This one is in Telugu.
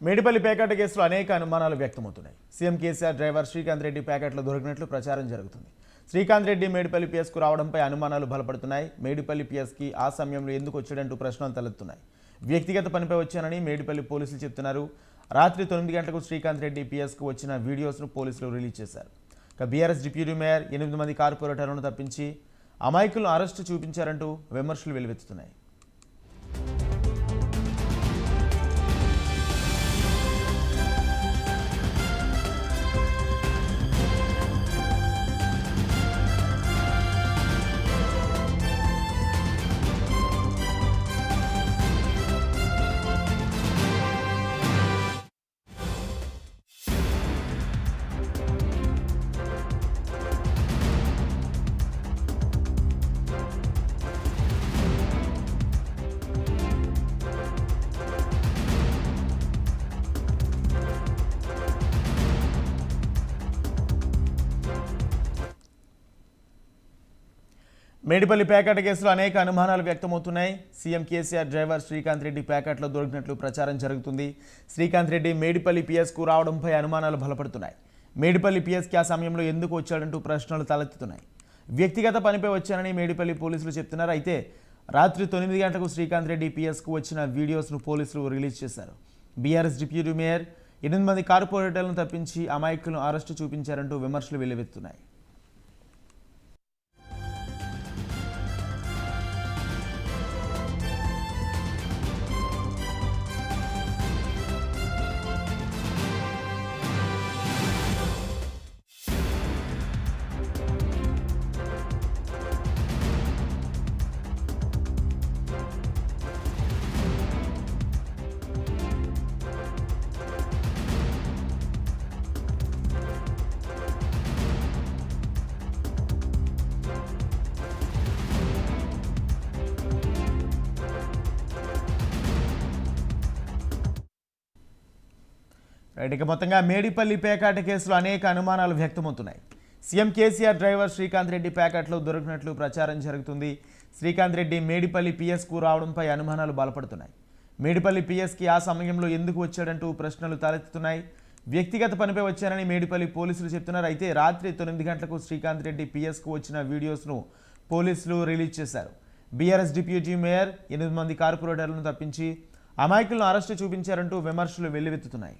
మేడిపల్లి పేకాట కేసులో అనేక అనుమానాలు వ్యక్తమవుతున్నాయి. సీఎం కేసీఆర్ డ్రైవర్ శ్రీకాంత్ రెడ్డి పేకాటలో దొరికినట్లు ప్రచారం జరుగుతుంది. శ్రీకాంత్ రెడ్డి మేడిపల్లి పిఎస్కు రావడంపై అనుమానాలు బలపడుతున్నాయి. మేడిపల్లి పిఎస్కి ఆ సమయంలో ఎందుకు వచ్చాడంటూ ప్రశ్నలు తలెత్తున్నాయి. వ్యక్తిగత పనిపై వచ్చానని మేడిపల్లి పోలీసులు చెప్తున్నారు. రాత్రి 9 గంటలకు శ్రీకాంత్ రెడ్డి పిఎస్కు వచ్చిన వీడియోస్ను పోలీసులు రిలీజ్ చేశారు. బీఆర్ఎస్ డిప్యూటీ మేయర్ 8 మంది కార్పొరేటర్లను తప్పించి అమాయకులను అరెస్టు చూపించారంటూ విమర్శలు వెల్లువెత్తుతున్నాయి. మేడిపల్లి పేకాట కేసులో అనేక అనుమానాలు వ్యక్తమవుతున్నాయి. సీఎం కేసీఆర్ డ్రైవర్ శ్రీకాంత్ రెడ్డి పేకాటలో దొరికినట్లు ప్రచారం జరుగుతుంది. శ్రీకాంత్ రెడ్డి మేడిపల్లి పిఎస్కు రావడంపై అనుమానాలు బలపడుతున్నాయి. మేడిపల్లి పిఎస్కి ఆ సమయంలో ఎందుకు వచ్చాడంటూ ప్రశ్నలు తలెత్తుతున్నాయి. వ్యక్తిగత పనిపై వచ్చానని మేడిపల్లి పోలీసులు చెప్తున్నారు. అయితే రాత్రి 9 గంటలకు శ్రీకాంత్ రెడ్డి పిఎస్కు వచ్చిన వీడియోస్ను పోలీసులు రిలీజ్ చేశారు. బీఆర్ఎస్ డిప్యూటీ మేయర్ 8 మంది కార్పొరేటర్లను తప్పించి అమాయకులను అరెస్టు చూపించారంటూ విమర్శలు వెల్లువెత్తున్నాయి. ఇక మొత్తంగా మేడిపల్లి పేకాట కేసులో అనేక అనుమానాలు వ్యక్తమవుతున్నాయి. సీఎం కేసీఆర్ డ్రైవర్ శ్రీకాంత్ రెడ్డి పేకాటలో దొరికినట్లు ప్రచారం జరుగుతుంది. శ్రీకాంత్ రెడ్డి మేడిపల్లి పిఎస్కు రావడంపై అనుమానాలు బలపడుతున్నాయి. మేడిపల్లి పిఎస్కి ఆ సమయంలో ఎందుకు వచ్చాడంటూ ప్రశ్నలు తలెత్తుతున్నాయి. వ్యక్తిగత పనిపై వచ్చారని మేడిపల్లి పోలీసులు చెప్తున్నారు. అయితే రాత్రి 9 గంటలకు శ్రీకాంత్ రెడ్డి పిఎస్కు వచ్చిన వీడియోస్ను పోలీసులు రిలీజ్ చేశారు. బీఆర్ఎస్ డిప్యూటీ మేయర్ 8 మంది కార్పొరేటర్లను తప్పించి అమాయకులను అరెస్టు చూపించారంటూ విమర్శలు వెల్లువెత్తుతున్నాయి.